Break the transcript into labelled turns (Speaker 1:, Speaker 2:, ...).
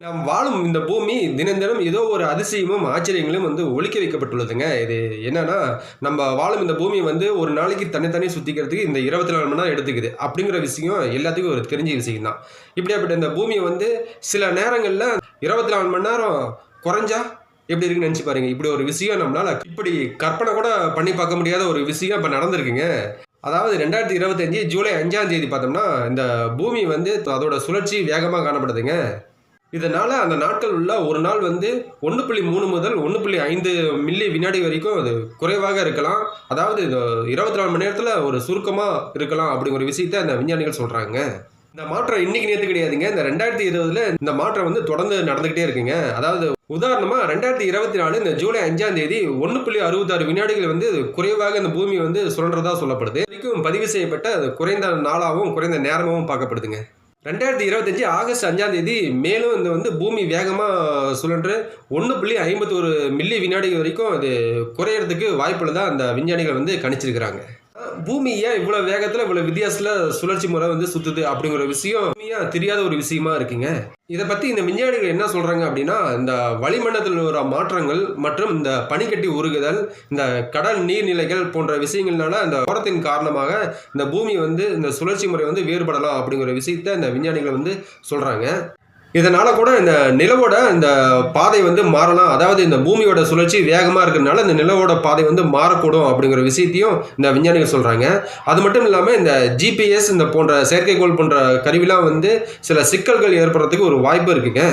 Speaker 1: நாம் வாழும் இந்த பூமி தினம் தினம் ஏதோ ஒரு அதிசயமும், ஆச்சரியங்களும் ஒலிக்க வைக்கப்பட்டுள்ளதுங்க. இது என்னன்னா, நம்ம வாழும் இந்த பூமி ஒரு நாளைக்கு தன்னைத்தானே சுத்திக்கிறதுக்கு இந்த 24 மணி நேரம் எடுத்துக்குது. அப்படிங்கிற விஷயம் எல்லாத்துக்கும் ஒரு தெரிஞ்ச விஷயம் தான். இப்படியாப்பட்ட இந்த பூமி சில நேரங்கள்ல 24 மணி நேரம் குறைஞ்சா எப்படி இருக்குன்னு நெனச்சு பாருங்க. இப்படி ஒரு விஷயம் நம்மளால இப்படி கற்பனை கூட பண்ணி பார்க்க முடியாத ஒரு விஷயம் இப்ப நடந்திருக்குங்க. அதாவது 2025 ஜூலை 5ஆம் தேதி பார்த்தோம்னா, இந்த பூமி அதோட சுழற்சி வேகமா காணப்படுதுங்க. இதனால அந்த நாட்கள் உள்ள ஒரு நாள் 1.3 முதல் 1.5 மில்லி வினாடி வரைக்கும் அது குறைவாக இருக்கலாம். அதாவது இது 24 மணி நேரத்தில ஒரு சுருக்கமா இருக்கலாம் அப்படிங்கிற விஷயத்த அந்த விஞ்ஞானிகள் சொல்றாங்க. இந்த மாற்றம் இன்னைக்கு நேத்து கிடையாதுங்க. இந்த 2020ல இந்த மாற்றம் தொடர்ந்து நடந்துகிட்டே இருக்குங்க. அதாவது உதாரணமா 2024 இந்த ஜூலை 5ஆம் தேதி 1.66 வினாடிகள் குறைவாக இந்த பூமி சுழன்றதா சொல்லப்படுது. இதுவரைக்கும் பதிவு செய்யப்பட்ட குறைந்த நாளாவும், குறைந்த நேரமாவும் பார்க்கப்படுதுங்க. 2025 ஆகஸ்ட் 5ஆம் தேதி மேலும் பூமி வேகமா சுழன்று 1.51 மில்லி வினாடி வரைக்கும் அது குறையறதுக்கு வாய்ப்புள்ளதா அந்த விஞ்ஞானிகள் கணிச்சிருக்கிறாங்க. பூமி ஏன் இவ்வளவு வேகத்துல இவ்வளவு வித்தியாசத்துல சுழற்சி முறை சுத்துது அப்படிங்கிற விஷயம் தெரியாத ஒரு விஷயமா இருக்குங்க. இதை பத்தி இந்த விஞ்ஞானிகள் என்ன சொல்றாங்க அப்படின்னா, இந்த வளிமண்டலத்தில் வர மாற்றங்கள் மற்றும் இந்த பனிக்கட்டி உருகுதல், இந்த கடல் நீர்நிலைகள் போன்ற விஷயங்கள்னால அந்த ஓரத்தின் காரணமாக இந்த பூமி இந்த சுழற்சி முறை வேறுபடலாம் அப்படிங்கிற விஷயத்த இந்த விஞ்ஞானிகள் சொல்றாங்க. இதனால கூட இந்த நிலவோட இந்த பாதை மாறலாம். அதாவது இந்த பூமியோட சுழற்சி வேகமா இருக்கிறதுனால இந்த நிலவோட பாதை மாறக்கூடும் அப்படிங்கிற விஷயத்தையும் இந்த விஞ்ஞானிகள் சொல்றாங்க. அது மட்டும் இல்லாம இந்த ஜிபிஎஸ் இந்த போன்ற செயற்கைக்கோள் போன்ற கருவிலாம் சில சிக்கல்கள் ஏற்படுறதுக்கு ஒரு வாய்ப்பு இருக்குங்க.